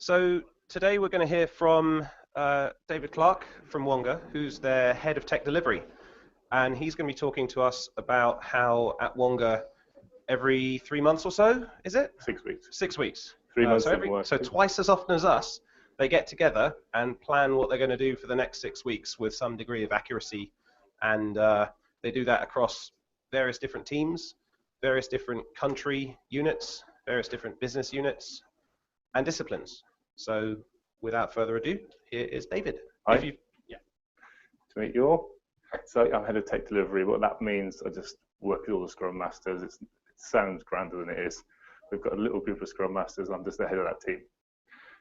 So today we're going to hear from David Clark from Wonga, who's their head of tech delivery. And he's going to be talking to us about how at Wonga, every 3 months or so, is it? 6 weeks. 6 weeks. 3 months so twice as often as us, they get together and plan what they're going to do for the next 6 weeks with some degree of accuracy. And they do that across various different teams, various different country units, various different business units, and disciplines. So without further ado, here is David. Hi. To meet you all. So I'm head of tech delivery. What that means, I just work with all the Scrum Masters. It sounds grander than it is. We've got a little group of Scrum Masters. I'm just the head of that team.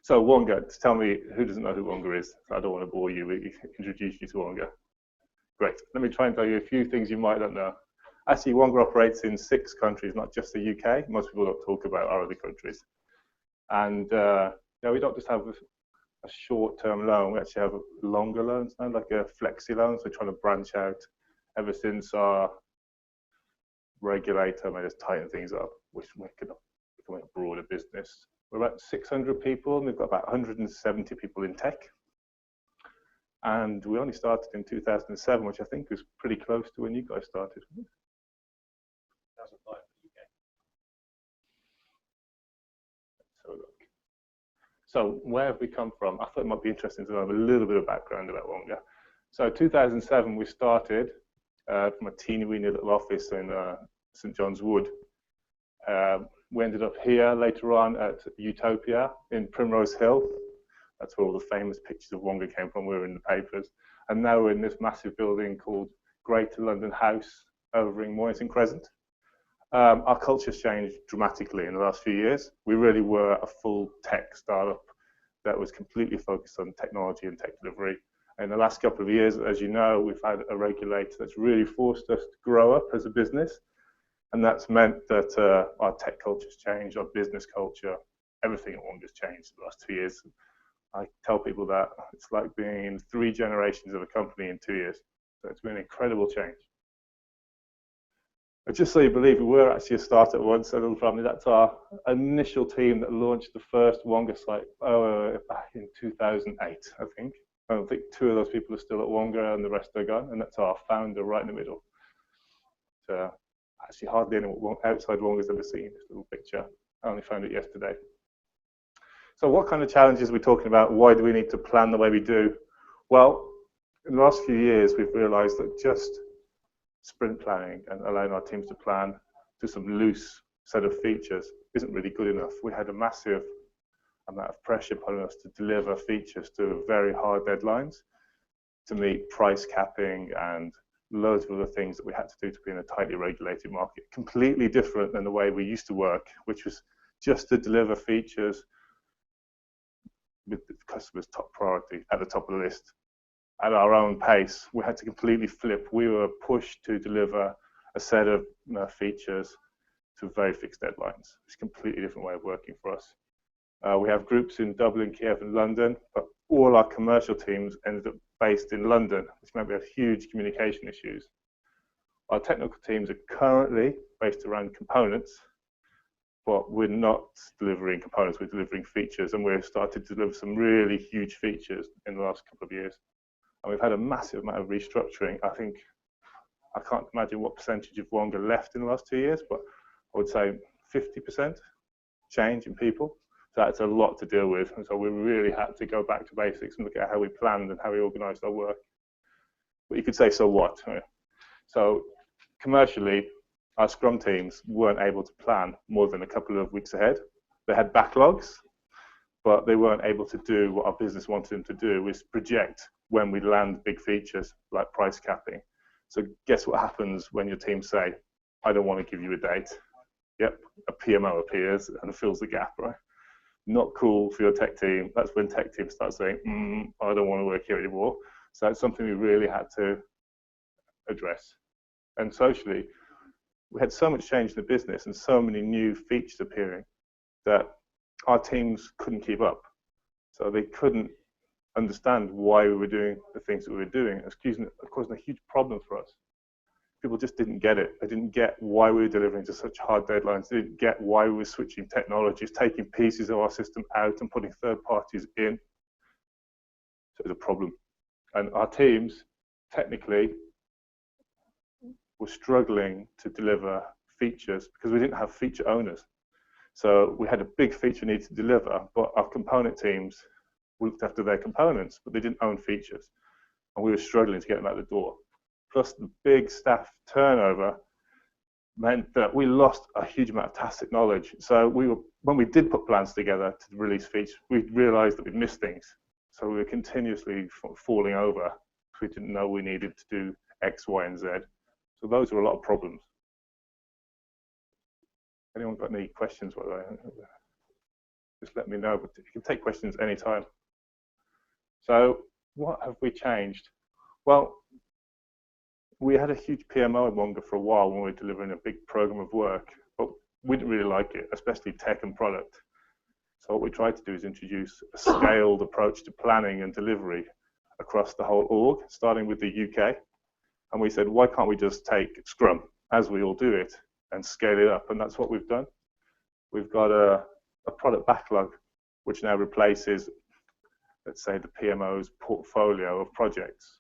So Wonga, tell me, who doesn't know who Wonga is? I don't want to bore you. We introduce you to Wonga. Great. Let me try and tell you a few things you might not know. Actually, Wonga operates in 6 countries, not just the UK. Most people don't talk about our other countries. And we don't just have a short-term loan, we actually have longer loans now, like a flexi loan. So we're trying to branch out. Ever since our regulator made us tighten things up, which we could become a broader business. We're about 600 people, and we've got about 170 people in tech. And we only started in 2007, which I think was pretty close to when you guys started. 2005 for the UK. So look. So where have we come from? I thought it might be interesting to know a little bit of background about Wonga. So 2007, we started from a teeny-weeny little office in St. John's Wood. We ended up here later on at Utopia in Primrose Hill. That's where all the famous pictures of Wonga came from. We were in the papers. And now we're in this massive building called Greater London House over in Mornington Crescent. Our culture's changed dramatically in the last few years. We really were a full tech startup that was completely focused on technology and tech delivery. In the last couple of years, as you know, we've had a regulator that's really forced us to grow up as a business. And that's meant that our tech culture's changed, our business culture, everything at Wonga's changed in the last 2 years. I tell people that it's like being in 3 generations of a company in 2 years. So it's been an incredible change. But just so you believe, we were actually a startup once, a little family. That's our initial team that launched the first Wonga site back in 2008, I think. I don't think 2 of those people are still at Wonga and the rest are gone. And that's our founder right in the middle. So actually hardly anyone outside Wonga's ever seen this little picture. I only found it yesterday. So what kind of challenges are we talking about? Why do we need to plan the way we do? Well, in the last few years, we've realized that just sprint planning and allowing our teams to plan to some loose set of features isn't really good enough. We had a massive amount of pressure put on us to deliver features to very hard deadlines, to meet price capping and loads of other things that we had to do to be in a tightly regulated market. Completely different than the way we used to work, which was just to deliver features with the customer's top priority at the top of the list. At our own pace, we had to completely flip. We were pushed to deliver a set of features to very fixed deadlines. It's a completely different way of working for us. We have groups in Dublin, Kiev, and London, but all our commercial teams ended up based in London, which meant we had huge communication issues. Our technical teams are currently based around components, but we're not delivering components, we're delivering features, and we've started to deliver some really huge features in the last couple of years. And we've had a massive amount of restructuring. I think, I can't imagine what percentage of Wonga left in the last 2 years, but I would say 50% change in people. So that's a lot to deal with. And so we really had to go back to basics and look at how we planned and how we organized our work. But you could say, so what? So commercially, our Scrum teams weren't able to plan more than a couple of weeks ahead. They had backlogs, but they weren't able to do what our business wanted them to do, which is project when we land big features like price capping. So guess what happens when your team say, I don't want to give you a date. Yep, a PMO appears and fills the gap, right? Not cool for your tech team. That's when tech teams start saying, I don't want to work here anymore. So that's something we really had to address. And socially, we had so much change in the business and so many new features appearing that our teams couldn't keep up. So they couldn't understand why we were doing the things that we were doing. It's causing a huge problem for us. people just didn't get it. They didn't get why we were delivering to such hard deadlines. They didn't get why we were switching technologies, taking pieces of our system out and putting third parties in. So it was a problem. And our teams, technically, were struggling to deliver features because we didn't have feature owners. So we had a big feature need to deliver, but our component teams looked after their components, but they didn't own features. And we were struggling to get them out the door. Plus the big staff turnover meant that we lost a huge amount of tacit knowledge. So when we did put plans together to release features, we realized that we'd missed things. So we were continuously falling over because we didn't know we needed to do X, Y, and Z. So those were a lot of problems. Anyone got any questions, by the way? Just let me know, but you can take questions anytime. So what have we changed? Well, we had a huge PMO in Wonga for a while when we were delivering a big program of work, but we didn't really like it, especially tech and product. So what we tried to do is introduce a scaled approach to planning and delivery across the whole org, starting with the UK. And we said, why can't we just take Scrum, as we all do it, and scale it up? And that's what we've done. We've got a product backlog, which now replaces, let's say, the PMO's portfolio of projects.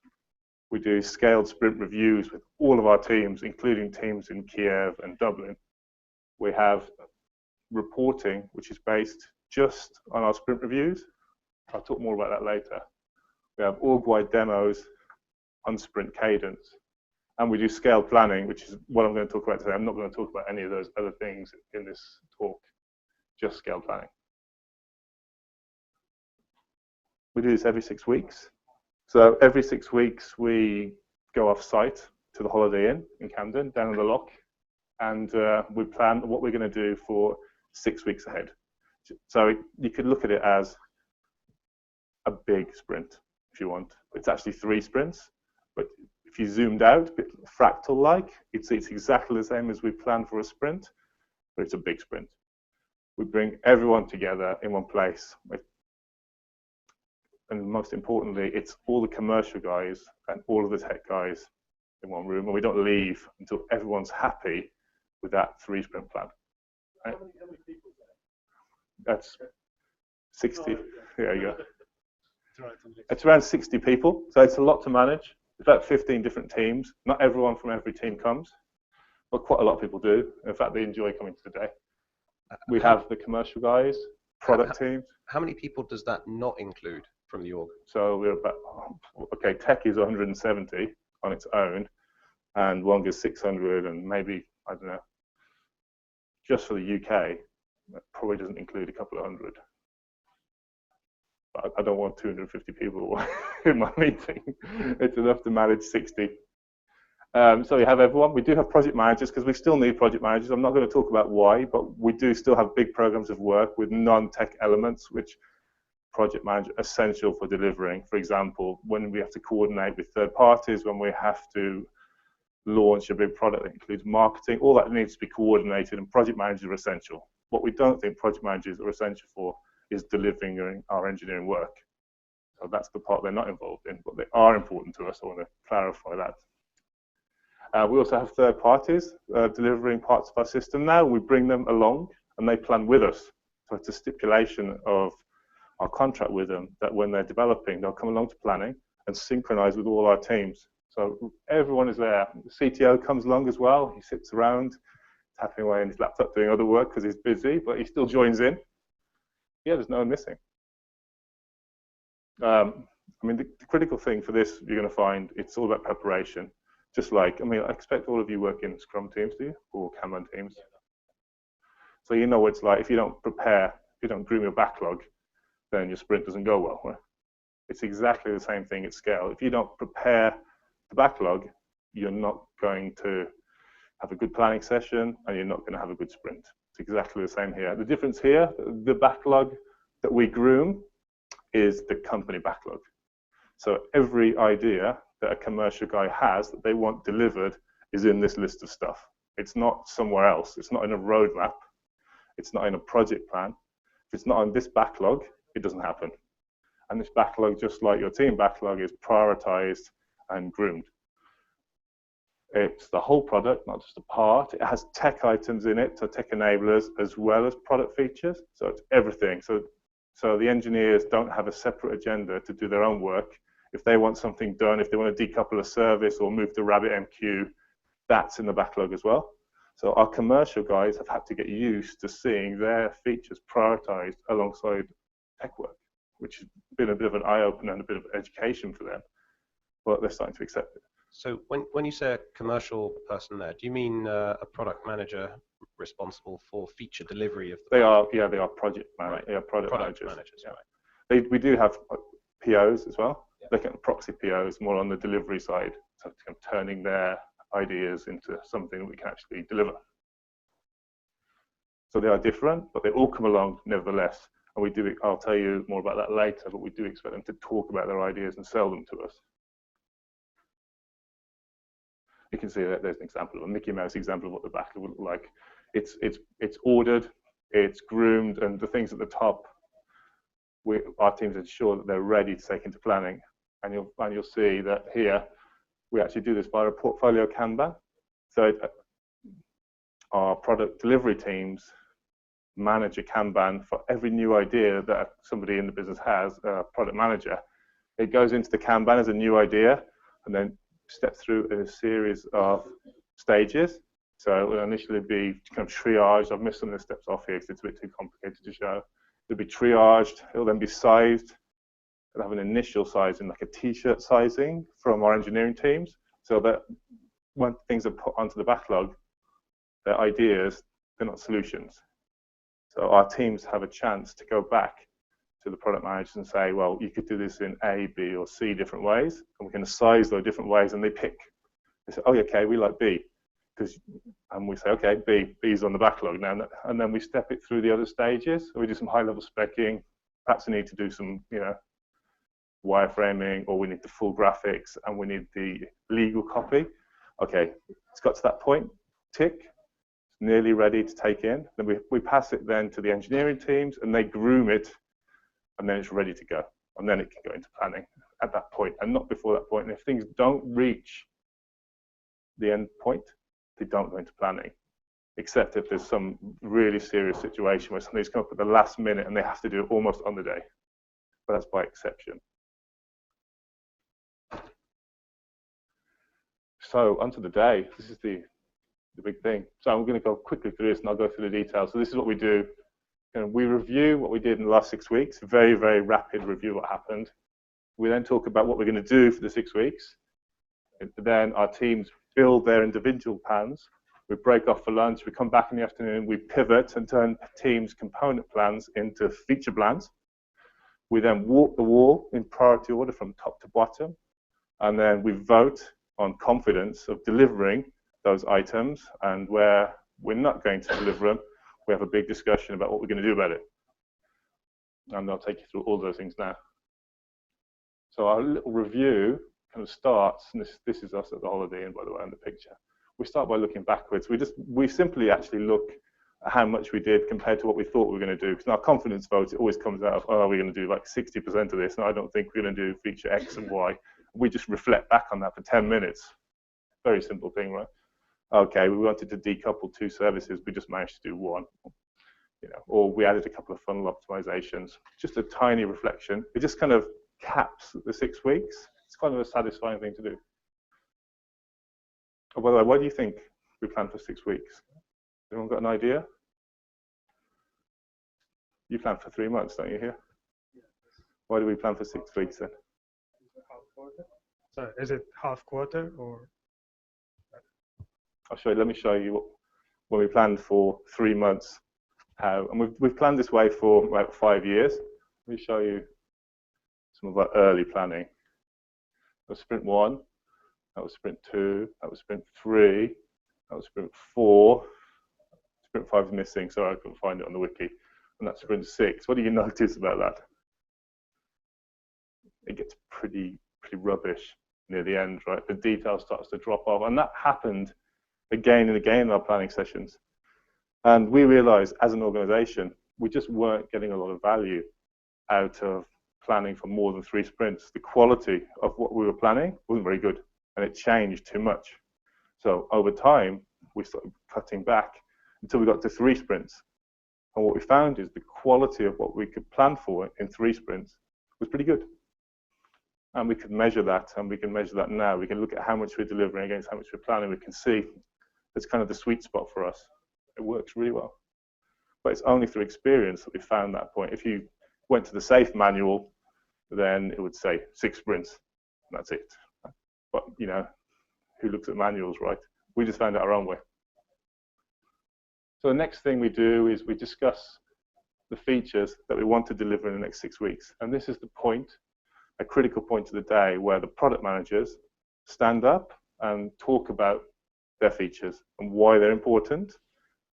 We do scaled sprint reviews with all of our teams, including teams in Kiev and Dublin. We have reporting, which is based just on our sprint reviews. I'll talk more about that later. We have org-wide demos on sprint cadence. And we do scaled planning, which is what I'm going to talk about today. I'm not going to talk about any of those other things in this talk, just scaled planning. We do this every 6 weeks. So every 6 weeks, we go off-site to the Holiday Inn in Camden, down in the Loch, and we plan what we're going to do for 6 weeks ahead. So you could look at it as a big sprint, if you want. It's actually 3 sprints, but if you zoomed out, a bit fractal-like, it's exactly the same as we planned for a sprint, but it's a big sprint. We bring everyone together in one place. And most importantly, it's all the commercial guys and all of the tech guys in one room, and we don't leave until everyone's happy with that 3 sprint plan. Right? How many people is that? That's 60. There you go. It's around 60 people, so it's a lot to manage. It's about 15 different teams. Not everyone from every team comes, but quite a lot of people do. In fact, they enjoy coming to the day. We have the commercial guys, product teams. How many people does that not include from the org? So we're about, okay, tech is 170 on its own, and Wonga's 600, and maybe, I don't know, just for the UK, that probably doesn't include a couple of hundred. But I don't want 250 people in my meeting. It's enough to manage 60. So we have everyone. We do have project managers because we still need project managers. I'm not going to talk about why, but we do still have big programs of work with non-tech elements, which project manager essential for delivering. For example, when we have to coordinate with third parties, when we have to launch a big product that includes marketing, all that needs to be coordinated, and project managers are essential. What we don't think project managers are essential for is delivering our engineering work. So that's the part they're not involved in, but they are important to us. I want to clarify that. We also have third parties delivering parts of our system now. We bring them along and they plan with us. So it's a stipulation of our contract with them that when they're developing, they'll come along to planning and synchronize with all our teams. So everyone is there. The CTO comes along as well. He sits around, tapping away on his laptop doing other work because he's busy, but he still joins in. Yeah, there's no one missing. I mean, the critical thing for this, you're going to find, it's all about preparation. Just like, I mean, I expect all of you work in Scrum teams, do you? Or Kanban teams. So you know what it's like. If you don't prepare, if you don't groom your backlog, then your sprint doesn't go well. Right? It's exactly the same thing at scale. If you don't prepare the backlog, you're not going to have a good planning session, and you're not going to have a good sprint. It's exactly the same here. The difference here, the backlog that we groom is the company backlog. So every idea that a commercial guy has that they want delivered is in this list of stuff. It's not somewhere else. It's not in a roadmap. It's not in a project plan. If it's not on this backlog, it doesn't happen. And this backlog, just like your team backlog, is prioritized and groomed. It's the whole product, not just a part. It has tech items in it, so tech enablers, as well as product features. So it's everything. So the engineers don't have a separate agenda to do their own work. If they want something done, if they want to decouple a service or move to RabbitMQ, that's in the backlog as well. So our commercial guys have had to get used to seeing their features prioritized alongside tech work, which has been a bit of an eye-opener and a bit of education for them. But they're starting to accept it. So when you say a commercial person there, do you mean a product manager responsible for feature delivery of the product? They are project managers. Right. Yeah, product managers. Yeah. Right. We do have POs as well. Yeah. They can proxy POs more on the delivery side, so kind of turning their ideas into something that we can actually deliver. So they are different, but they all come along nevertheless. And we do. I'll tell you more about that later. But we do expect them to talk about their ideas and sell them to us. You can see that there's an example, a Mickey Mouse example of what the backlog would look like. It's ordered, it's groomed, and the things at the top, our teams ensure that they're ready to take into planning. And you'll see that here, we actually do this via a portfolio Kanban. So our product delivery teams manage a Kanban for every new idea that somebody in the business has, a product manager. It goes into the Kanban as a new idea, and then step through a series of stages. So it will initially be kind of triaged. I've missed some of the steps off here because it's a bit too complicated to show. It'll be triaged. It'll then be sized. It'll have an initial sizing, like a t-shirt sizing from our engineering teams, so that when things are put onto the backlog, they're ideas, they're not solutions. So our teams have a chance to go back to the product managers and say, well, you could do this in A, B, or C different ways, and we're going to size those different ways, and they pick. They say, oh, okay, we like B, and we say, okay, B's on the backlog now, and then we step it through the other stages. So we do some high-level speccing. Perhaps we need to do some, wireframing, or we need the full graphics, and we need the legal copy. Okay, it's got to that point. Tick. It's nearly ready to take in. Then we pass it then to the engineering teams, and they groom it. And then it's ready to go. And then it can go into planning at that point, and not before that point. And if things don't reach the end point, they don't go into planning, except if there's some really serious situation where something's come up at the last minute and they have to do it almost on the day. But that's by exception. So onto the day. This is the big thing. So I'm going to go quickly through this, and I'll go through the details. So this is what we do. And we review what we did in the last 6 weeks, very, very rapid review of what happened. We then talk about what we're going to do for the 6 weeks. And then our teams build their individual plans. We break off for lunch. We come back in the afternoon. We pivot and turn teams' component plans into feature plans. We then walk the wall in priority order from top to bottom. And then we vote on confidence of delivering those items. And where we're not going to deliver them, we have a big discussion about what we're going to do about it. And I'll take you through all those things now. So our little review kind of starts, and this is us at the Holiday Inn, by the way, in the picture. We start by looking backwards. We simply actually look at how much we did compared to what we thought we were going to do. Because in our confidence vote, it always comes out of, oh, we're going to do like 60% of this, and I don't think we're going to do feature X and Y. We just reflect back on that for 10 minutes. Very simple thing, right? Okay, we wanted to decouple 2 services, we just managed to do 1. Or we added a couple of funnel optimizations. Just a tiny reflection. It just kind of caps the 6 weeks. It's kind of a satisfying thing to do. Oh, by the way, why do you think we planned for 6 weeks? Anyone got an idea? You planned for 3 months, don't you, here? Why do we plan for 6 weeks then? Half quarter? So is it half quarter or? I'll show you. Let me show you when we planned for 3 months. And we've planned this way for about 5 years. Let me show you some of our early planning. That was sprint 1. That was sprint 2. That was sprint 3. That was sprint 4. Sprint 5 is missing, sorry I couldn't find it on the wiki. And that's sprint 6. What do you notice about that? It gets pretty rubbish near the end, right? The detail starts to drop off, and that happened again and again in our planning sessions. And we realized as an organization, we just weren't getting a lot of value out of planning for more than 3 sprints. The quality of what we were planning wasn't very good, and it changed too much. So over time, we started cutting back until we got to 3 sprints. And what we found is the quality of what we could plan for in 3 sprints was pretty good. And we could measure that, and we can measure that now. We can look at how much we're delivering against how much we're planning. We can see it's kind of the sweet spot for us. It works really well. But it's only through experience that we found that point. If you went to the SAFe manual, then it would say 6 sprints, and that's it. But, you know, who looks at manuals, right? We just found it our own way. So the next thing we do is we discuss the features that we want to deliver in the next 6 weeks. And this is the point, a critical point of the day, where the product managers stand up and talk about their features and why they're important.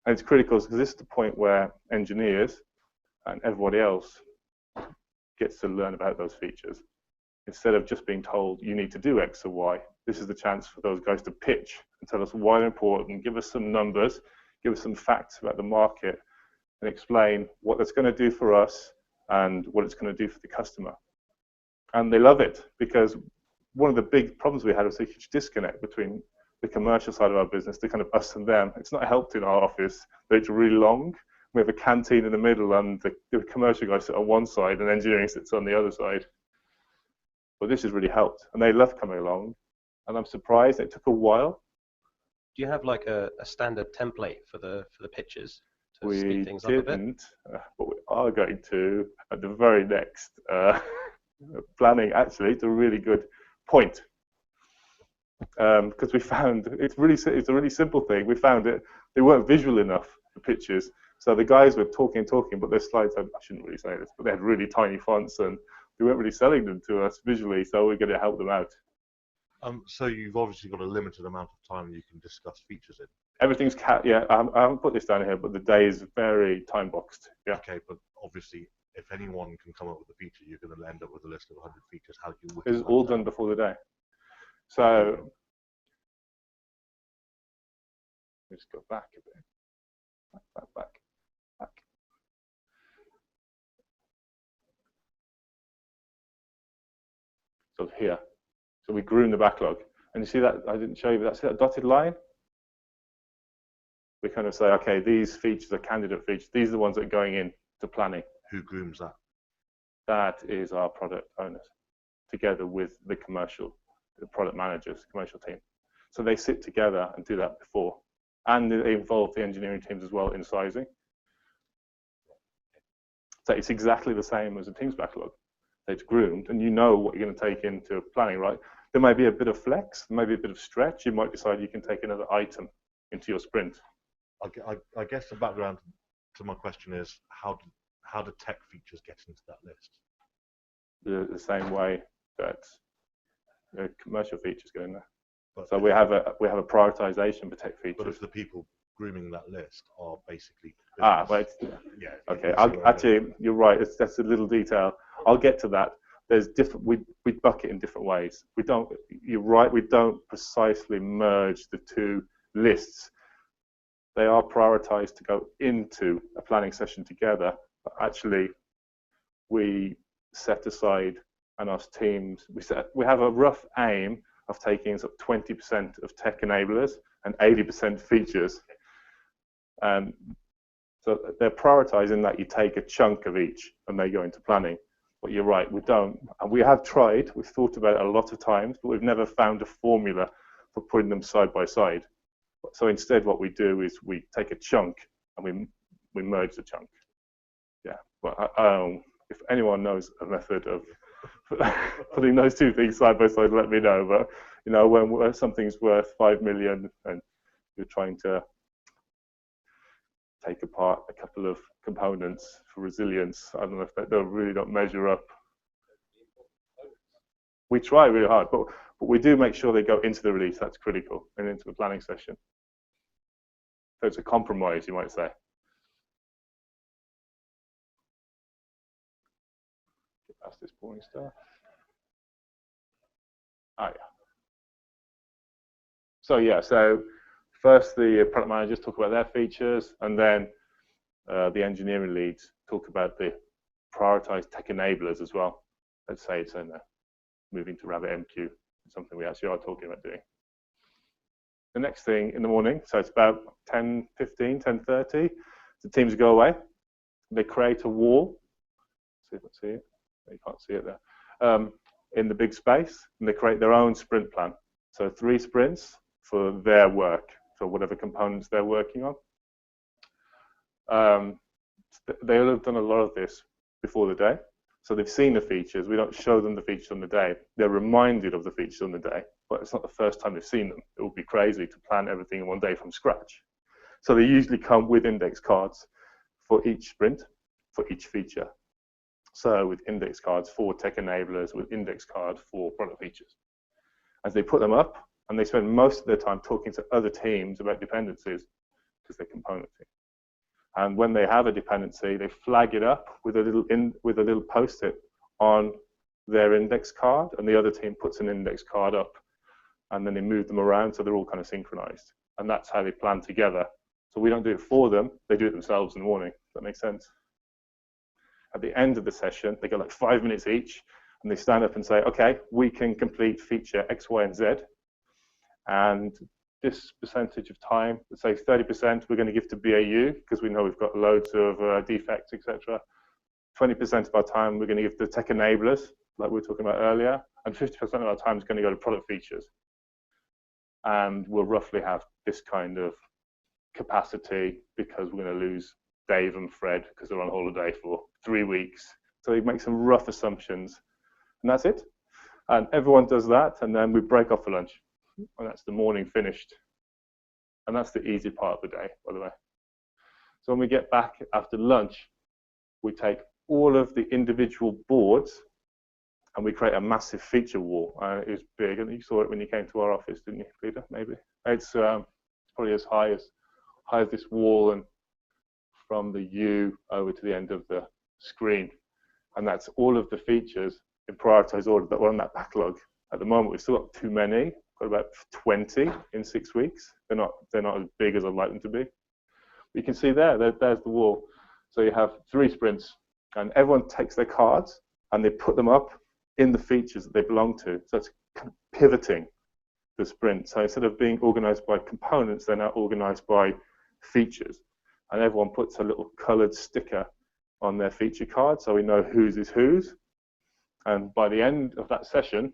And it's critical because this is the point where engineers and everybody else gets to learn about those features. Instead of just being told you need to do X or Y, this is the chance for those guys to pitch and tell us why they're important, give us some numbers, give us some facts about the market, and explain what that's going to do for us and what it's going to do for the customer. And they love it, because one of the big problems we had was a huge disconnect between the commercial side of our business, the kind of us and them. It's not helped in our office that it's really long. We have a canteen in the middle, and the commercial guys sit on one side and engineering sits on the other side. But this has really helped, and they love coming along. And I'm surprised it took a while. Do you have like a standard template for the pitches to We speed things up a bit? didn't, but we are going to at the very next planning. Actually, it's a really good point, because we found it's a really simple thing. We found they weren't visual enough, the pictures. So the guys were talking, but their slides, I shouldn't really say this, but they had really tiny fonts, and they weren't really selling them to us visually. So we're going to help them out. So you've obviously got a limited amount of time you can discuss features in. Everything's yeah. I haven't put this down here, but the day is very time boxed. Yeah. Okay, but obviously, if anyone can come up with a feature, you're going to end up with a list of 100 features. How do you? This is all done before the day. So let's go back a bit. Back. So here. So we grew in the backlog. And you see that, I didn't show you, but that's that dotted line. We kind of say, okay, these features are candidate features. These are the ones that are going into planning. Who grooms that? That is our product owners, together with the product managers, commercial team. So they sit together and do that before. And they involve the engineering teams as well in sizing. So it's exactly the same as a team's backlog. It's groomed, and you know what you're going to take into planning, right? There might be a bit of flex, maybe a bit of stretch. You might decide you can take another item into your sprint. I guess the background to my question is how do tech features get into that list? The same way that commercial features go in there. But so we have a prioritization for tech features. But if the people grooming that list are basically right. Yeah. Okay. Actually, you're right. That's a little detail. I'll get to that. There's different. We bucket in different ways. We don't. You're right. We don't precisely merge the two lists. They are prioritized to go into a planning session together. But actually, we set aside, and our teams, we have a rough aim of taking sort of 20% of tech enablers and 80% features. So they're prioritizing that you take a chunk of each and they go into planning. But you're right, we don't. And we have tried, we've thought about it a lot of times, but we've never found a formula for putting them side by side. So instead what we do is we take a chunk and we merge the chunk. Yeah, but if anyone knows a method of putting those two things side by side, let me know. But you know, when something's worth 5 million and you're trying to take apart a couple of components for resilience, I don't know if they really don't measure up. We try really hard, but we do make sure they go into the release. That's critical, and into the planning session. So it's a compromise, you might say. Get past this boring stuff. Oh yeah. So first the product managers talk about their features, and then the engineering leads talk about the prioritized tech enablers as well. Let's say it's in moving to RabbitMQ, something we actually are talking about doing. the next thing in the morning, so it's about 10:15, 10:30, the teams go away. They create a wall. See if I see it. You can't see it there. In the big space, and they create their own sprint plan. So 3 sprints for their work, for whatever components they're working on. They'll have done a lot of this before the day. So they've seen the features. We don't show them the features on the day. They're reminded of the features on the day, but it's not the first time they've seen them. It would be crazy to plan everything in one day from scratch. So they usually come with index cards for each sprint, for each feature. So with index cards for tech enablers, with index cards for product features. As they put them up, and they spend most of their time talking to other teams about dependencies, because they're component teams. And when they have a dependency, they flag it up with a little post-it on their index card, and the other team puts an index card up, and then they move them around so they're all kind of synchronized. And that's how they plan together. So we don't do it for them, they do it themselves in the morning. Does that make sense? At the end of the session, they go like 5 minutes each, and they stand up and say, okay, we can complete feature X, Y, and Z. And this percentage of time, let's say 30%, we're going to give to BAU, because we know we've got loads of defects, etc. 20% of our time, we're going to give to tech enablers, like we were talking about earlier. And 50% of our time is going to go to product features. And we'll roughly have this kind of capacity, because we're going to lose Dave and Fred because they're on holiday for 3 weeks. So we make some rough assumptions, and that's it. And everyone does that, and then we break off for lunch, and that's the morning finished. And that's the easy part of the day, by the way. So when we get back after lunch, we take all of the individual boards and we create a massive feature wall. It was big, and you saw it when you came to our office, didn't you, Peter? Maybe it's probably as high as this wall, and from the U over to the end of the screen. And that's all of the features in prioritized order that were on that backlog. At the moment, we've still got too many. Got about 20 in 6 weeks. They're not as big as I'd like them to be. But you can see there's the wall. So you have 3 sprints, and everyone takes their cards and they put them up in the features that they belong to. So it's kind of pivoting the sprint. So instead of being organized by components, they're now organized by features. And everyone puts a little colored sticker on their feature card, so we know whose is whose. And by the end of that session,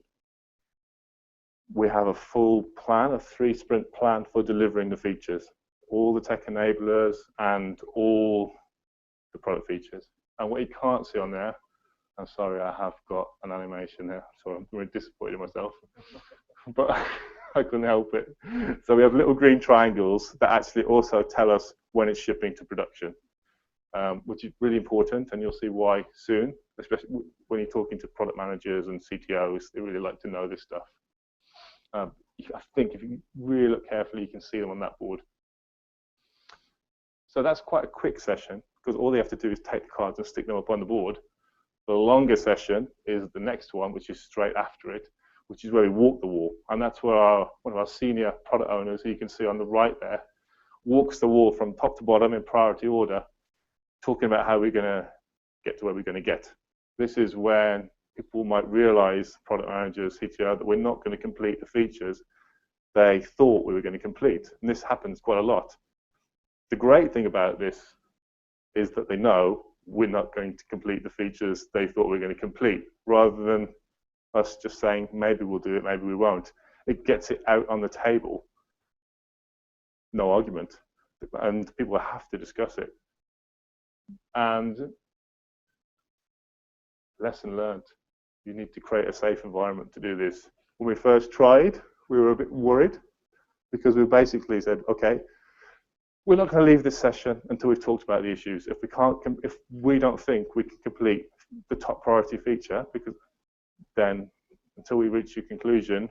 we have a full plan, a 3-sprint plan for delivering the features, all the tech enablers and all the product features. And what you can't see on there, I'm sorry, I have got an animation here, so I'm really disappointed in myself, but I couldn't help it. So we have little green triangles that actually also tell us when it's shipping to production, which is really important, and you'll see why soon, especially when you're talking to product managers and CTOs. They really like to know this stuff. I think if you really look carefully, you can see them on that board. So that's quite a quick session, because all they have to do is take the cards and stick them up on the board. The longer session is the next one, which is straight after it, which is where we walk the wall. And that's where one of our senior product owners, who you can see on the right there, walks the wall from top to bottom in priority order, talking about how we're going to get to where we're going to get. This is when people might realize, product managers, CTO, that we're not going to complete the features they thought we were going to complete. And this happens quite a lot. The great thing about this is that they know we're not going to complete the features they thought we were going to complete, rather than us just saying, maybe we'll do it, maybe we won't. It gets it out on the table. No argument. And people have to discuss it. And lesson learned. You need to create a safe environment to do this. When we first tried, we were a bit worried, because we basically said, okay, we're not going to leave this session until we've talked about the issues. If we don't think we can complete the top priority feature, because then until we reach a conclusion,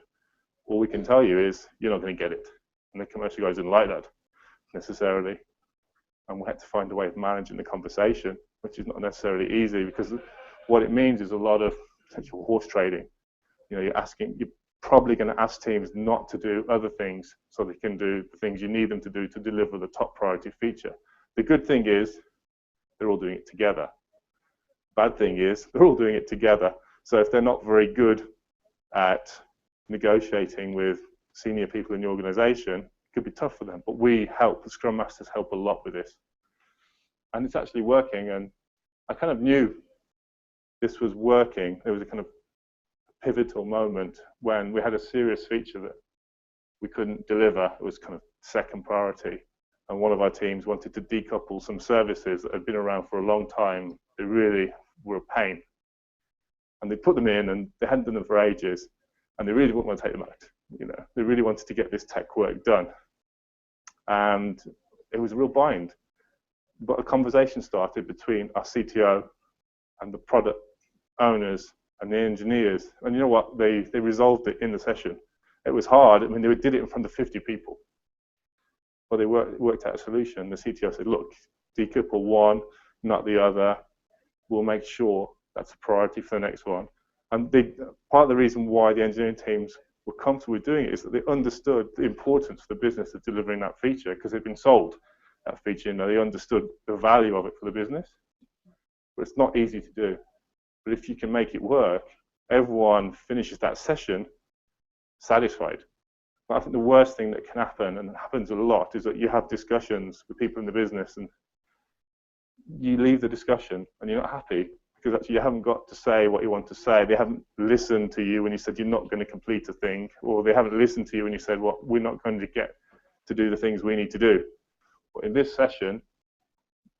all we can tell you is you're not going to get it. And the commercial guys didn't like that necessarily. And we had to find a way of managing the conversation, which is not necessarily easy, because what it means is a lot of potential horse trading. You know, you're probably going to ask teams not to do other things so they can do the things you need them to do to deliver the top priority feature. The good thing is they're all doing it together. Bad thing is they're all doing it together. So if they're not very good at negotiating with senior people in the organization, could be tough for them. But we help, the Scrum Masters help a lot with this. And it's actually working, and I kind of knew this was working. There was a kind of pivotal moment when we had a serious feature that we couldn't deliver. It was kind of second priority. And one of our teams wanted to decouple some services that had been around for a long time. They really were a pain. And they put them in, and they hadn't done them for ages, and they really didn't want to take them out. You know, they really wanted to get this tech work done. And it was a real bind. But a conversation started between our CTO and the product owners and the engineers. And you know what? They resolved it in the session. It was hard. I mean, they did it in front of 50 people. But they worked out a solution. The CTO said, look, decouple one, not the other. We'll make sure that's a priority for the next one. And part of the reason why the engineering teams were comfortable with doing it is that they understood the importance for the business of delivering that feature, because they'd been sold that feature. You know, they understood the value of it for the business. But it's not easy to do. But if you can make it work, everyone finishes that session satisfied. But I think the worst thing that can happen, and it happens a lot, is that you have discussions with people in the business and you leave the discussion and you're not happy because actually you haven't got to say what you want to say. They haven't listened to you when you said you're not going to complete a thing, or they haven't listened to you when you said, well, we're not going to get to do the things we need to do. But in this session,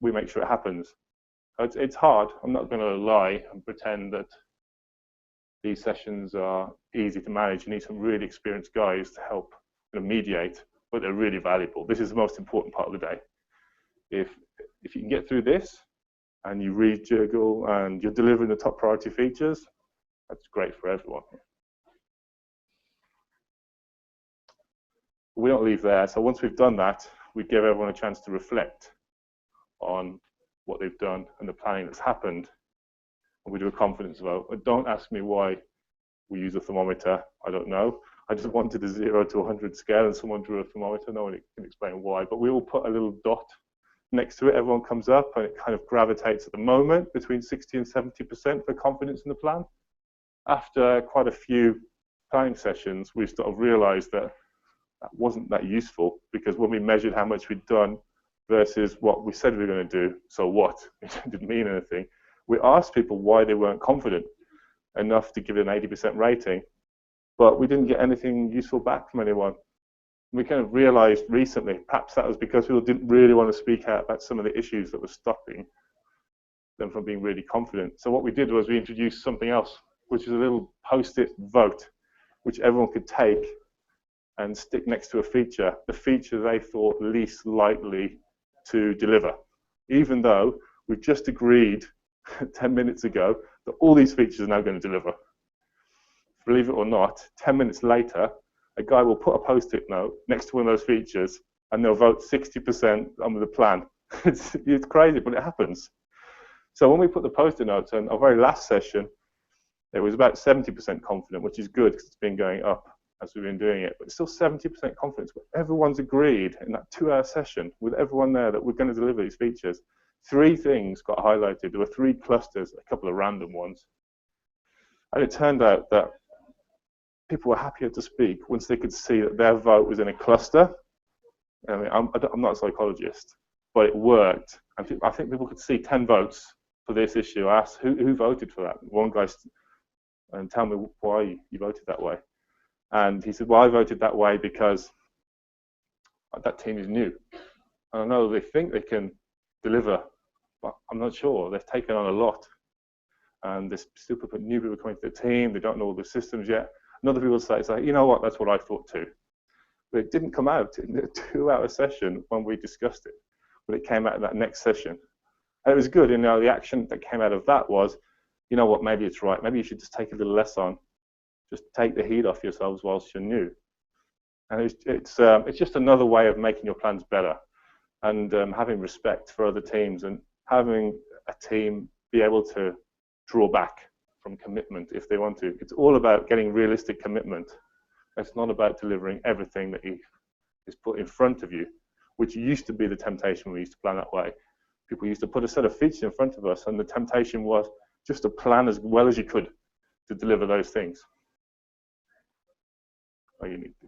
we make sure it happens. It's hard. I'm not going to lie and pretend that these sessions are easy to manage. You need some really experienced guys to help mediate, but they're really valuable. This is the most important part of the day. If you can get through this and you rejiggle and you're delivering the top priority features, that's great for everyone. We don't leave there. So once we've done that, we give everyone a chance to reflect on what they've done and the planning that's happened. And we do a confidence vote. But don't ask me why we use a thermometer. I don't know. I just wanted a 0 to 100 scale, and someone drew a thermometer. No one can explain why. But we will put a little dot next to it. Everyone comes up, and it kind of gravitates at the moment between 60 and 70% for confidence in the plan. After quite a few planning sessions, we've sort of realized that that wasn't that useful, because when we measured how much we'd done versus what we said we were going to do, so what? It didn't mean anything. We asked people why they weren't confident enough to give it an 80% rating, but we didn't get anything useful back from anyone. We kind of realized recently, perhaps that was because people didn't really want to speak out about some of the issues that were stopping them from being really confident. So what we did was we introduced something else, which is a little post-it vote, which everyone could take and stick next to a feature, the feature they thought least likely to deliver, even though we've just agreed 10 minutes ago that all these features are now going to deliver. Believe it or not, 10 minutes later, a guy will put a post-it note next to one of those features and they'll vote 60% on the plan. It's crazy, but it happens. So when we put the post-it notes in our very last session, it was about 70% confident, which is good because it's been going up as we've been doing it, but it's still 70% confidence. But everyone's agreed in that 2-hour session with everyone there that we're going to deliver these features. 3 things got highlighted. There were 3 clusters, a couple of random ones. And it turned out that people were happier to speak once they could see that their vote was in a cluster. I mean, I'm not a psychologist, but it worked. And I think people could see 10 votes for this issue. I asked, who voted for that? One guy, and tell me why you voted that way. And he said, well, I voted that way because that team is new. And I know they think they can deliver, but I'm not sure. They've taken on a lot. And there's still new people coming to the team. They don't know all the systems yet. And other people say, you know what, that's what I thought too. But it didn't come out in the 2-hour session when we discussed it. But it came out in that next session. And it was good. And the action that came out of that was, you know what, maybe it's right. Maybe you should just take a little less on. Just take the heat off yourselves whilst you're new. And it's just another way of making your plans better, and having respect for other teams, and having a team be able to draw back from commitment if they want to. It's all about getting realistic commitment. It's not about delivering everything that is put in front of you, which used to be the temptation when we used to plan that way. People used to put a set of features in front of us, and the temptation was just to plan as well as you could to deliver those things. Oh, you need to.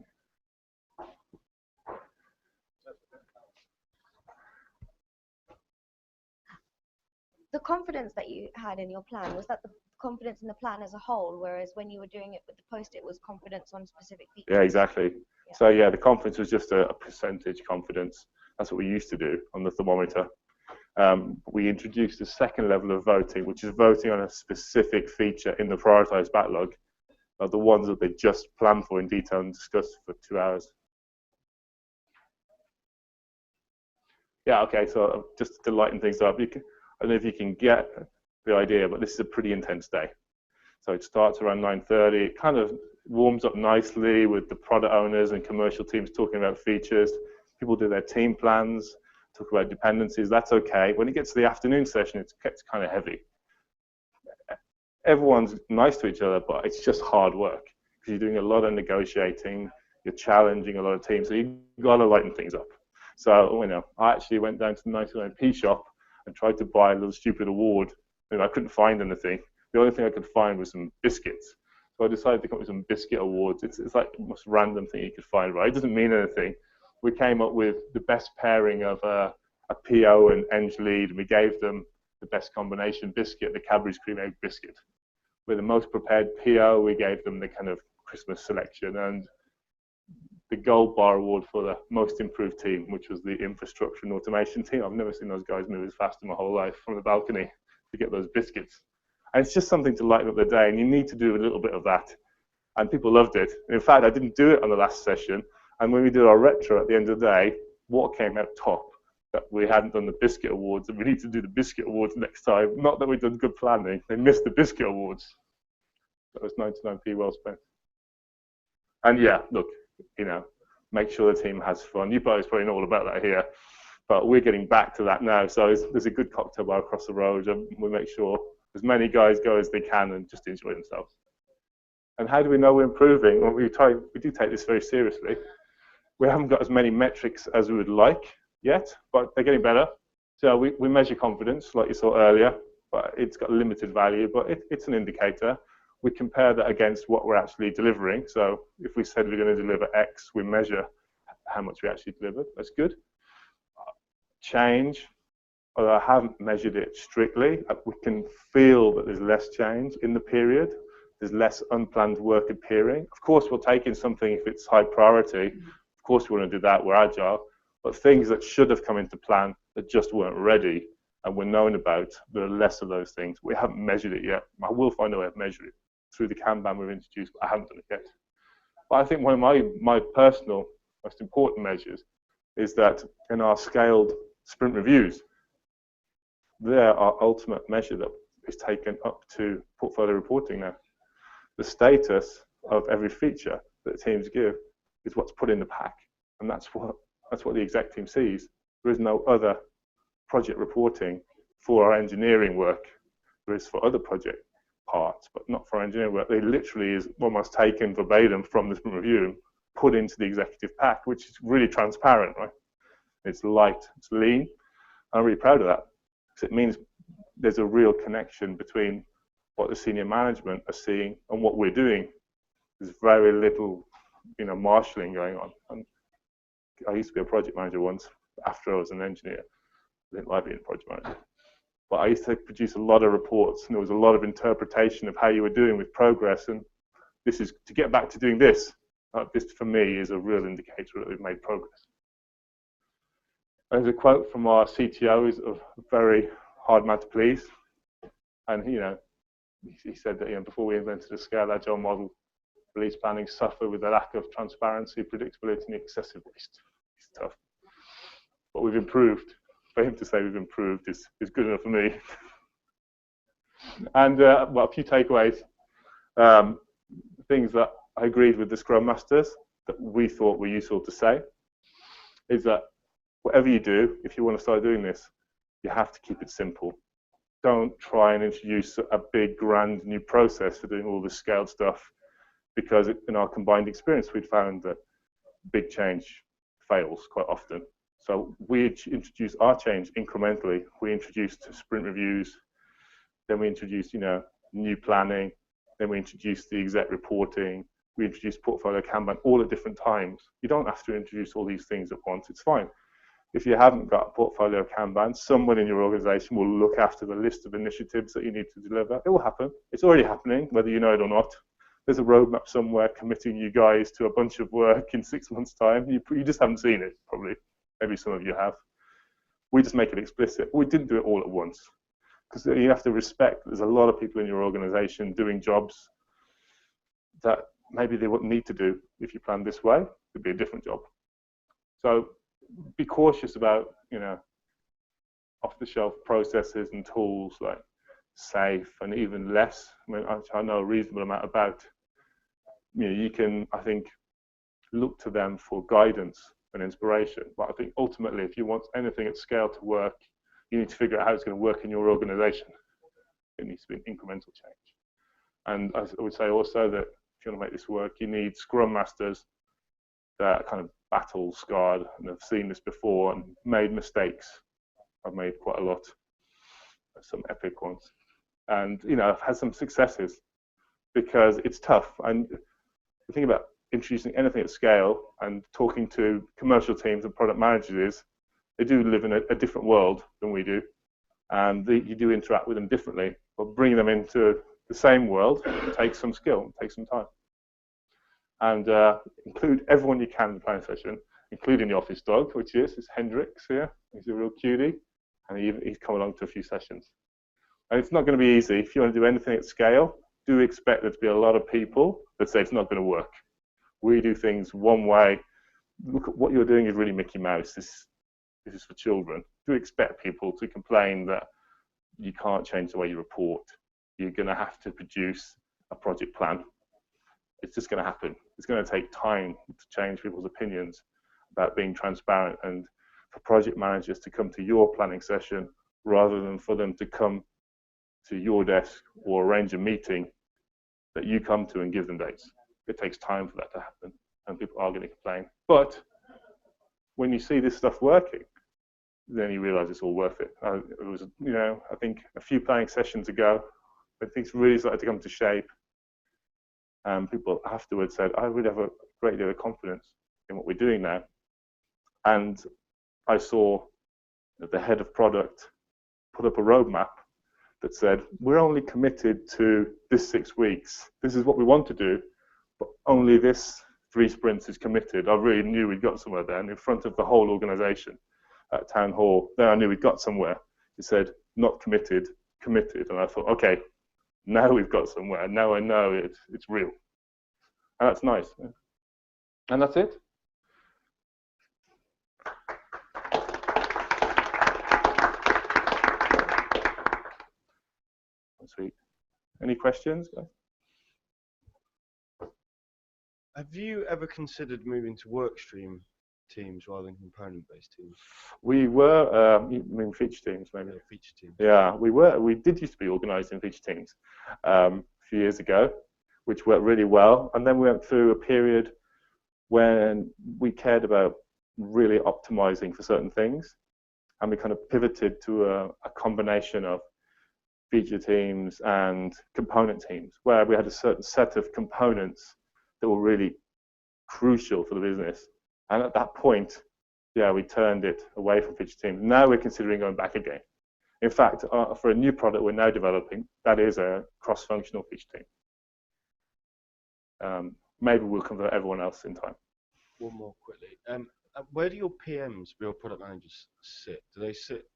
the confidence that you had in your plan, was that the confidence in the plan as a whole, whereas when you were doing it with the post, it was confidence on specific features? Yeah, exactly. Yeah. So yeah, the confidence was just a percentage confidence. That's what we used to do on the thermometer. We introduced a second level of voting, which is voting on a specific feature in the prioritized backlog, the ones that they just planned for in detail and discussed for 2 hours. Yeah, okay, so just to lighten things up, I don't know if you can get the idea, but this is a pretty intense day. So it starts around 9:30. It kind of warms up nicely with the product owners and commercial teams talking about features. People do their team plans, talk about dependencies. That's okay. When it gets to the afternoon session, it gets kind of heavy. Everyone's nice to each other, but it's just hard work because you're doing a lot of negotiating. You're challenging a lot of teams, so you've got to lighten things up. So, I actually went down to the 99p shop and tried to buy a little stupid award. I couldn't find anything. The only thing I could find was some biscuits. So I decided to come up with some biscuit awards. It's like the most random thing you could find, right? It doesn't mean anything. We came up with the best pairing of a PO and Eng lead, and we gave them the best combination biscuit, the Cadbury's cream egg biscuit. With the most prepared PO, we gave them the kind of Christmas selection, and the gold bar award for the most improved team, which was the infrastructure and automation team. I've never seen those guys move as fast in my whole life from the balcony to get those biscuits. And it's just something to lighten up the day, and you need to do a little bit of that. And people loved it. In fact, I didn't do it on the last session, and when we did our retro at the end of the day, what came out top? That we hadn't done the biscuit awards, and we need to do the biscuit awards next time. Not that we've done good planning, they missed the biscuit awards. That was 99p well spent. And yeah, look, make sure the team has fun. You guys probably know all about that here, but we're getting back to that now. So there's a good cocktail bar across the road, and we make sure as many guys go as they can and just enjoy themselves. And how do we know we're improving? Well, we do take this very seriously. We haven't got as many metrics as we would like yet, but they're getting better. So we measure confidence, like you saw earlier, but it's got limited value, but it's an indicator. We compare that against what we're actually delivering. So if we said we're going to deliver X, we measure how much we actually delivered. That's good. Change, although I haven't measured it strictly, we can feel that there's less change in the period. There's less unplanned work appearing. Of course, we'll take in something if it's high priority. Of course, we want to do that. We're agile. But things that should have come into plan that just weren't ready and were known about, there are less of those things. We haven't measured it yet. I will find a way of measuring it through the Kanban we've introduced, but I haven't done it yet. But I think one of my personal most important measures is that in our scaled sprint reviews, they're our ultimate measure that is taken up to portfolio reporting now. The status of every feature that teams give is what's put in the pack, and that's what the exec team sees. There is no other project reporting for our engineering work. There is for other project parts, but not for engineering work. They literally is almost taken verbatim from the sprint review and put into the executive pack, which is really transparent, right? It's light, it's lean. I'm really proud of that because it means there's a real connection between what the senior management are seeing and what we're doing. There's very little, marshalling going on. And I used to be a project manager once after I was an engineer. I didn't like being a project manager. But I used to produce a lot of reports, and there was a lot of interpretation of how you were doing with progress. And this is to get back to doing this. This, for me, is a real indicator that we've made progress. There's a quote from our CTO, who's a very hard man to please. And he said that before we invented a scale agile model, release planning suffered with a lack of transparency, predictability, and excessive waste. It's tough. But we've improved. For him to say we've improved is good enough for me. And a few takeaways. Things that I agreed with the Scrum Masters that we thought were useful to say is that whatever you do, if you want to start doing this, you have to keep it simple. Don't try and introduce a big, grand new process for doing all this scaled stuff, because in our combined experience, we'd found that big change fails quite often. So we introduced our change incrementally. We introduced sprint reviews, then we introduced, new planning, then we introduced the exec reporting, we introduced portfolio Kanban all at different times. You don't have to introduce all these things at once, it's fine. if you haven't got a portfolio of Kanban, someone in your organization will look after the list of initiatives that you need to deliver. It will happen. It's already happening, whether you know it or not. There's a roadmap somewhere committing you guys to a bunch of work in 6 months' time. You just haven't seen it, probably. Maybe some of you have. We just make it explicit. We didn't do it all at once. Because you have to respect there's a lot of people in your organization doing jobs that maybe they wouldn't need to do if you planned this way. It'd be a different job. So be cautious about, off-the-shelf processes and tools like SAFe and even less. I mean, I know a reasonable amount about. You can, I think, look to them for guidance and inspiration. But I think ultimately, if you want anything at scale to work, you need to figure out how it's going to work in your organization. It needs to be an incremental change. And I would say also that if you want to make this work, you need Scrum Masters that are kind of battle scarred and have seen this before and made mistakes. I've made quite a lot, some epic ones. And, I've had some successes because it's tough. And the thing about introducing anything at scale and talking to commercial teams and product managers is they do live in a different world than we do. And you do interact with them differently. But bringing them into the same world takes some skill, takes some time. And include everyone you can in the planning session, including the office dog, which is Hendrix here. He's a real cutie. And he's come along to a few sessions. And it's not going to be easy. If you want to do anything at scale, do expect there to be a lot of people that say it's not going to work. We do things one way. Look at what you're doing is really Mickey Mouse. This is for children. Do expect people to complain that you can't change the way you report. You're going to have to produce a project plan. It's just going to happen. It's going to take time to change people's opinions about being transparent and for project managers to come to your planning session rather than for them to come to your desk or arrange a meeting that you come to and give them dates. It takes time for that to happen, and people are going to complain. But when you see this stuff working, then you realize it's all worth it. It was, I think a few planning sessions ago, when things really started to come to shape, people afterwards said, I really have a great deal of confidence in what we're doing now. And I saw that the head of product put up a roadmap that said, we're only committed to this 6 weeks. This is what we want to do, but only this 3 sprints is committed. I really knew we'd got somewhere then in front of the whole organization at town hall. Then I knew we'd got somewhere. It said, not committed, committed. And I thought, okay, now we've got somewhere. Now I know it's real. And that's nice. And that's it. Sweet. Any questions? Have you ever considered moving to workstream teams rather than component-based teams? We were, you mean feature teams, maybe? Yeah, feature teams. Yeah, we were. We did used to be organised in feature teams a few years ago, which worked really well. And then we went through a period when we cared about really optimizing for certain things, and we kind of pivoted to a combination of feature teams and component teams, where we had a certain set of components that were really crucial for the business. And at that point, yeah, we turned it away from feature teams. Now we're considering going back again. In fact, for a new product we're now developing, that is a cross-functional feature team. Maybe we'll convert everyone else in time. One more quickly. Where do your PMs, your product managers, sit? Do they sit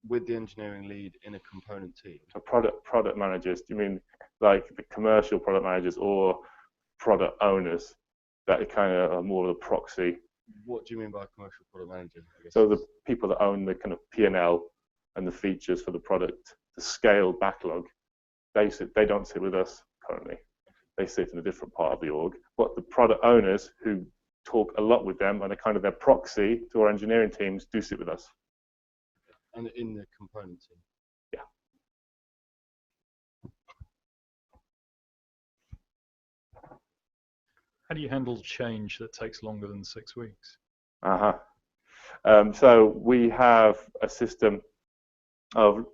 with the engineering lead in a component team? So product managers, do you mean like the commercial product managers or product owners that kind of are more of a proxy? What do you mean by commercial product manager? So the people that own the kind of P&L and the features for the product, the scaled backlog, they don't sit with us currently. They sit in a different part of the org. But the product owners who talk a lot with them and are kind of their proxy to our engineering teams do sit with us. And in the component team? Yeah. How do you handle change that takes longer than 6 weeks? So we have a system of,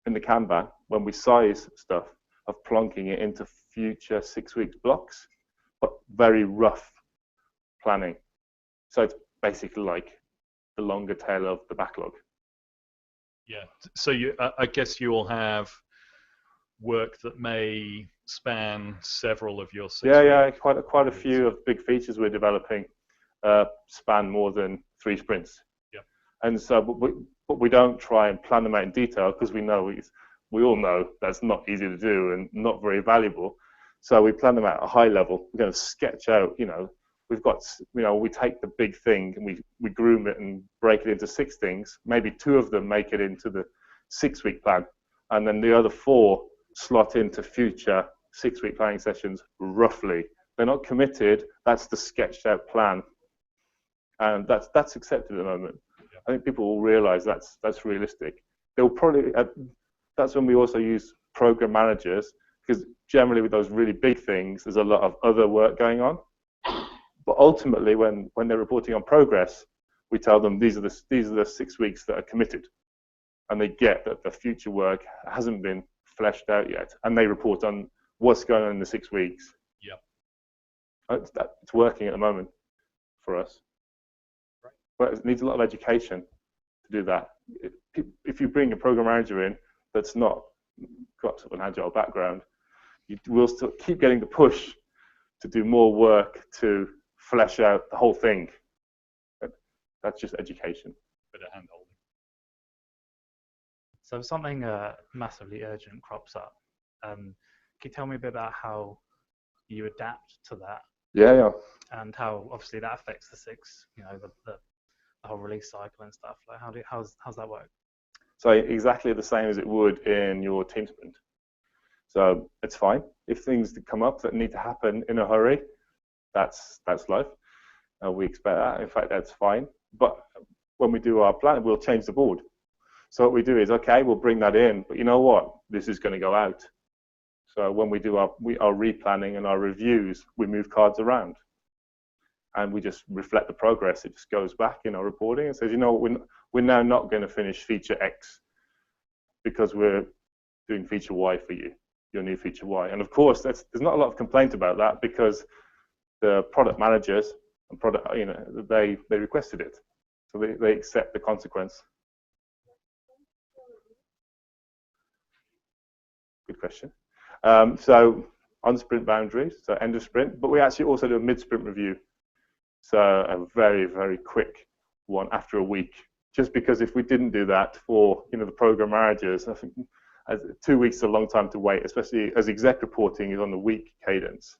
in the Kanban, when we size stuff, of plonking it into future 6 weeks blocks, but very rough planning. So it's basically like the longer tail of the backlog. Yeah. So I guess you will have work that may span several of your 6 weeks. Yeah, quite a few of the big features we're developing span more than 3 sprints. Yeah. And so, but we don't try and plan them out in detail because we all know that's not easy to do and not very valuable. So we plan them out at a high level. We're going to sketch out, we've got, we take the big thing and we groom it and break it into 6 things. Maybe 2 of them make it into the 6-week plan, and then the other 4 slot into future 6-week planning sessions roughly. They're not committed. That's the sketched out plan, and that's accepted at the moment. Yeah. I think people will realize that's realistic. They'll probably that's when we also use program managers, because generally with those really big things, there's a lot of other work going on. But ultimately, when they're reporting on progress, we tell them these are the 6 weeks that are committed, and they get that the future work hasn't been fleshed out yet, and they report on what's going on in the 6 weeks. Yeah. It's working at the moment for us. Right. But it needs a lot of education to do that. If you bring a program manager in that's not got sort of an agile background, you will still keep getting the push to do more work to flesh out the whole thing. That's just education. Bit of hand-holding. So if something massively urgent crops up, can you tell me a bit about how you adapt to that? Yeah. And how obviously that affects the 6, the whole release cycle and stuff. Like how's that work? So exactly the same as it would in your team sprint. So it's fine if things come up that need to happen in a hurry. That's life. We expect that. In fact, that's fine. But when we do our plan, we'll change the board. So what we do is, okay, we'll bring that in, but you know what? This is going to go out. So when we do our replanning and our reviews, we move cards around, and we just reflect the progress. It just goes back in our reporting and says, we're now not going to finish feature X because we're doing feature Y for you, your new feature Y. And of course, there's not a lot of complaint about that because the product managers and they requested it, so they accept the consequence. Good question. So on sprint boundaries, so end of sprint, but we actually also do a mid-sprint review. So a very, very quick one after a week. Just because if we didn't do that for the program managers, I think 2 weeks is a long time to wait, especially as exec reporting is on the week cadence.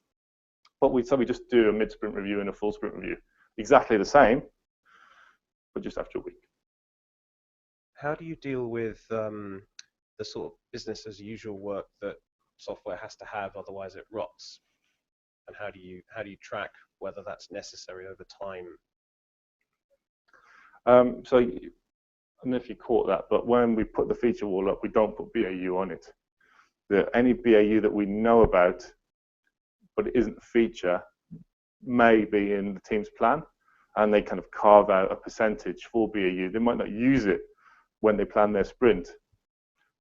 But we just do a mid-sprint review and a full sprint review. Exactly the same, but just after a week. How do you deal with the sort of business as usual work that software has to have, otherwise it rots? And how do you track whether that's necessary over time? So I don't know if you caught that, but when we put the feature wall up, we don't put BAU on it. Any BAU that we know about, but it isn't a feature, may be in the team's plan, and they kind of carve out a percentage for BAU. They might not use it when they plan their sprint,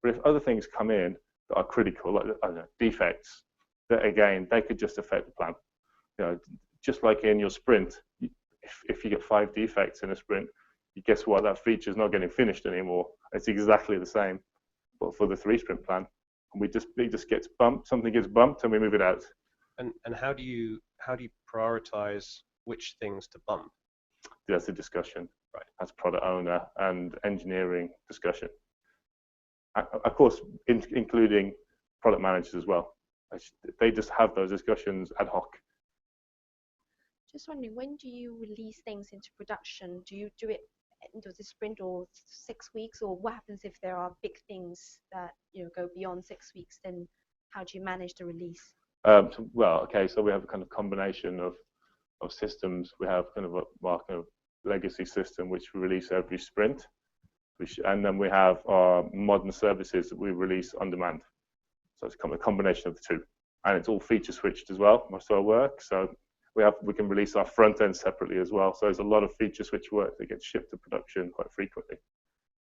but if other things come in that are critical, like I don't know, defects, that again, they could just affect the plan. Just like in your sprint, if you get 5 defects in a sprint, guess what? That feature is not getting finished anymore. It's exactly the same, but for the 3-sprint plan, it just gets bumped. Something gets bumped, and we move it out. And how do you prioritize which things to bump? That's a discussion. Right. That's product owner and engineering discussion. Of course, including product managers as well. They just have those discussions ad hoc. Just wondering, when do you release things into production? Do you do it into the sprint or 6 weeks, or what happens if there are big things that go beyond 6 weeks? Then how do you manage the release? So we have a kind of combination of systems. We have kind of a legacy system which we release every sprint, and then we have our modern services that we release on demand. So it's kind of a combination of the two, and it's all feature switched as well. Most of our work, so we can release our front end separately as well. So there's a lot of feature switch work that gets shipped to production quite frequently,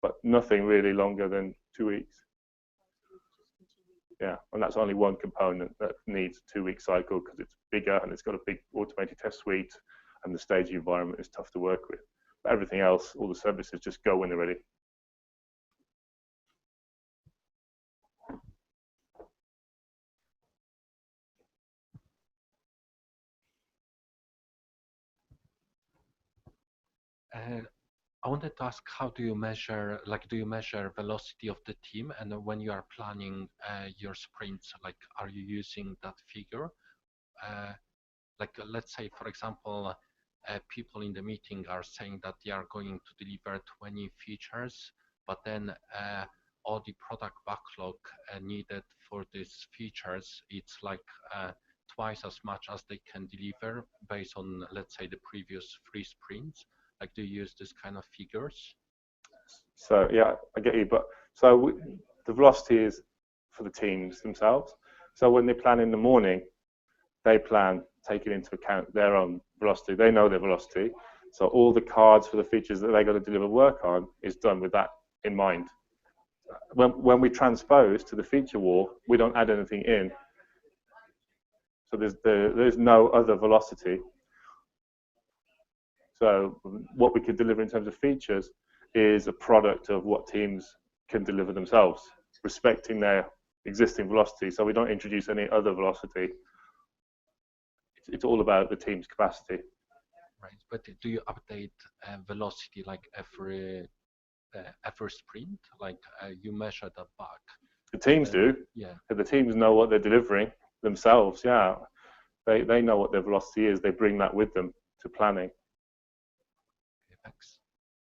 but nothing really longer than 2 weeks. Yeah, and that's only one component that needs a 2-week cycle because it's bigger and it's got a big automated test suite, and the staging environment is tough to work with. But everything else, all the services just go when they're ready. I wanted to ask, how do you measure, do you measure velocity of the team? And when you are planning your sprints, are you using that figure? Let's say, for example, people in the meeting are saying that they are going to deliver 20 features, but then all the product backlog needed for these features, it's twice as much as they can deliver based on, let's say, the previous 3 sprints. Do you use this kind of figures? So yeah, I get you. But the velocity is for the teams themselves. So when they plan in the morning, they plan taking into account their own velocity. They know their velocity. So all the cards for the features that they're going to deliver work on is done with that in mind. When we transpose to the feature wall, we don't add anything in. So there's no other velocity. So what we could deliver in terms of features is a product of what teams can deliver themselves, respecting their existing velocity. So we don't introduce any other velocity. It's all about the team's capacity. Right, but do you update velocity every sprint? You measure that back? The teams do. Yeah. The teams know what they're delivering themselves. Yeah, they know what their velocity is. They bring that with them to planning. Thanks.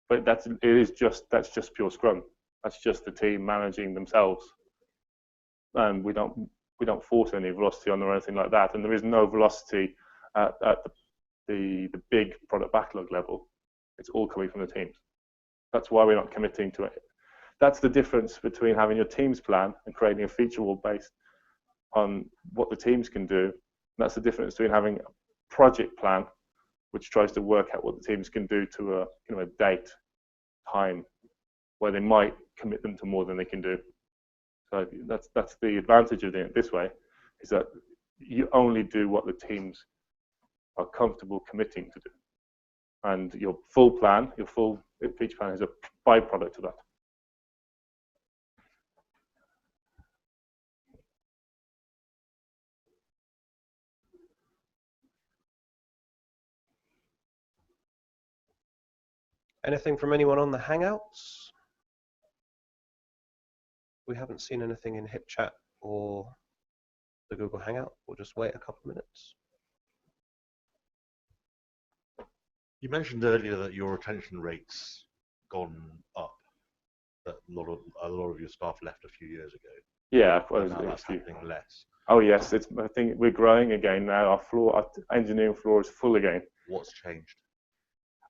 But that's just pure Scrum. That's just the team managing themselves, and we don't force any velocity on them or anything like that. And there is no velocity at the big product backlog level. It's all coming from the teams. That's why we're not committing to it. That's the difference between having your teams plan and creating a feature wall based on what the teams can do. And that's the difference between having a project plan, which tries to work out what the teams can do to a date, time, where they might commit them to more than they can do. So that's the advantage of doing it this way, is that you only do what the teams are comfortable committing to do. And your full plan, your full feature plan is a byproduct of that. Anything from anyone on the Hangouts? We haven't seen anything in HipChat or the Google Hangout. We'll just wait a couple of minutes. You mentioned earlier that your retention rate's gone up, that a lot of your staff left a few years ago. Yeah, now that's happening less. Oh yes, I think we're growing again now. Our engineering floor is full again. What's changed?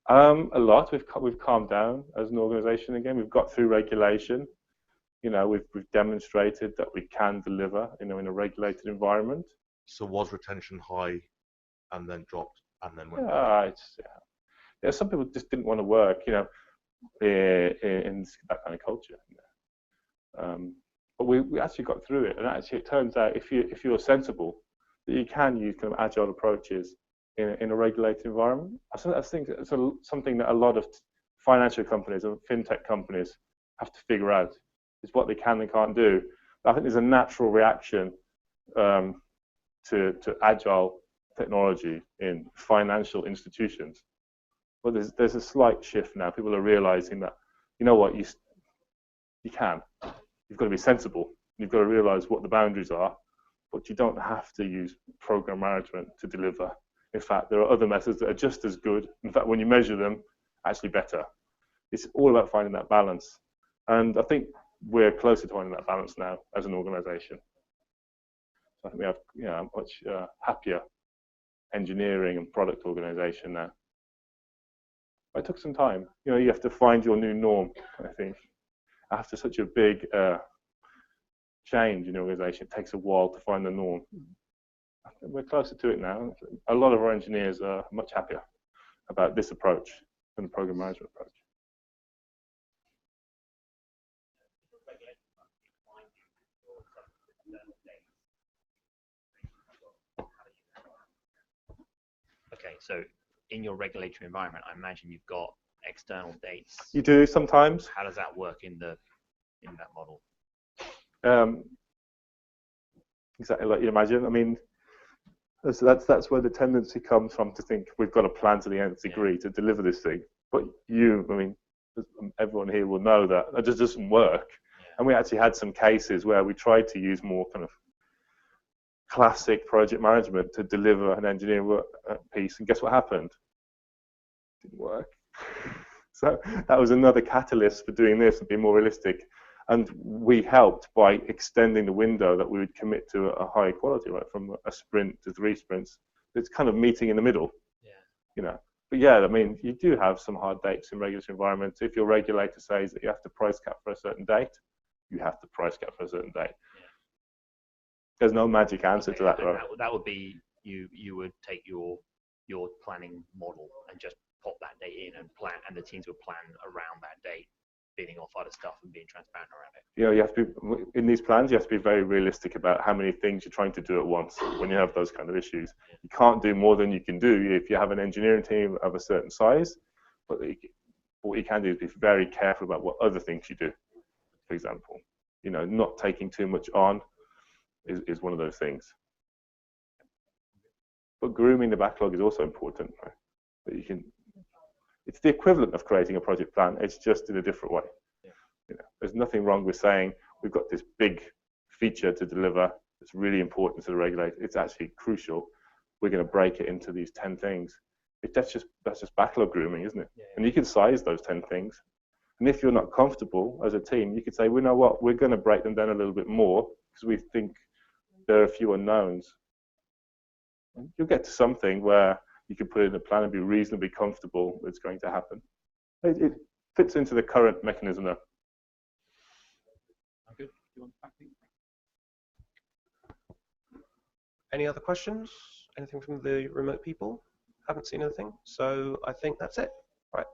A lot. We've calmed down as an organisation again. We've got through regulation. We've demonstrated that we can deliver, in a regulated environment. So was retention high, and then dropped, and then went back? Some people just didn't want to work, in that kind of culture. But we actually got through it, and actually it turns out if you're sensible, that you can use kind of agile approaches in a regulated environment. I think it's something that a lot of financial companies and fintech companies have to figure out, is what they can and can't do. But I think there's a natural reaction to agile technology in financial institutions. But there's a slight shift now. People are realizing that, you know what, you can. You've got to be sensible. You've got to realize what the boundaries are, but you don't have to use program management to deliver. In fact, there are other methods that are just as good. In fact, when you measure them, actually better. It's all about finding that balance. And I think we're closer to finding that balance now as an organization. So I think we have a much happier engineering and product organization now. It took some time. You have to find your new norm, I think. After such a big change in the organization, it takes a while to find the norm. We're closer to it now. A lot of our engineers are much happier about this approach than the program management approach. Okay, so in your regulatory environment, I imagine you've got external dates? You do sometimes. How does that work in that model? Exactly like you imagine. I mean, that's where the tendency comes from to think we've got a plan to the nth degree to deliver this thing. But I mean, everyone here will know that that just doesn't work. And we actually had some cases where we tried to use more kind of classic project management to deliver an engineering piece, and guess what happened? It didn't work. So that was another catalyst for doing this and being more realistic. And we helped by extending the window that we would commit to a high quality, right, from a sprint to 3 sprints. It's kind of meeting in the middle, you know. But yeah, I mean, you do have some hard dates in regulatory environments. If your regulator says that you have to price cap for a certain date, you have to price cap for a certain date. There's no magic answer to that, right? That would be you would take your planning model and just pop that date in and plan, and the teams would plan around that date, bidding off other stuff and being transparent around it. You know, you have to be, in these plans, you have to be very realistic about how many things you're trying to do at once when you have those kind of issues. You can't do more than you can do if you have an engineering team of a certain size, but what you can do is be very careful about what other things you do. For example, you know, not taking too much on is one of those things. But grooming the backlog is also important, right? That you can, it's the equivalent of creating a project plan, it's just in a different way. You know, there's nothing wrong with saying we've got this big feature to deliver that's really important to the regulator. It's actually crucial. We're going to break it into these 10 things. That's just backlog grooming, isn't it? And you can size those 10 things. And if you're not comfortable as a team, you could say, well, you know what, we're going to break them down a little bit more because we think there are a few unknowns. And you'll get to something where you can put it in a plan and be reasonably comfortable it's going to happen. It fits into the current mechanism there. Good. Any other questions? Anything from the remote people? Haven't seen anything. So I think that's it. Right.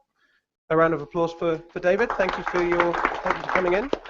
A round of applause for David. Thank you for coming in.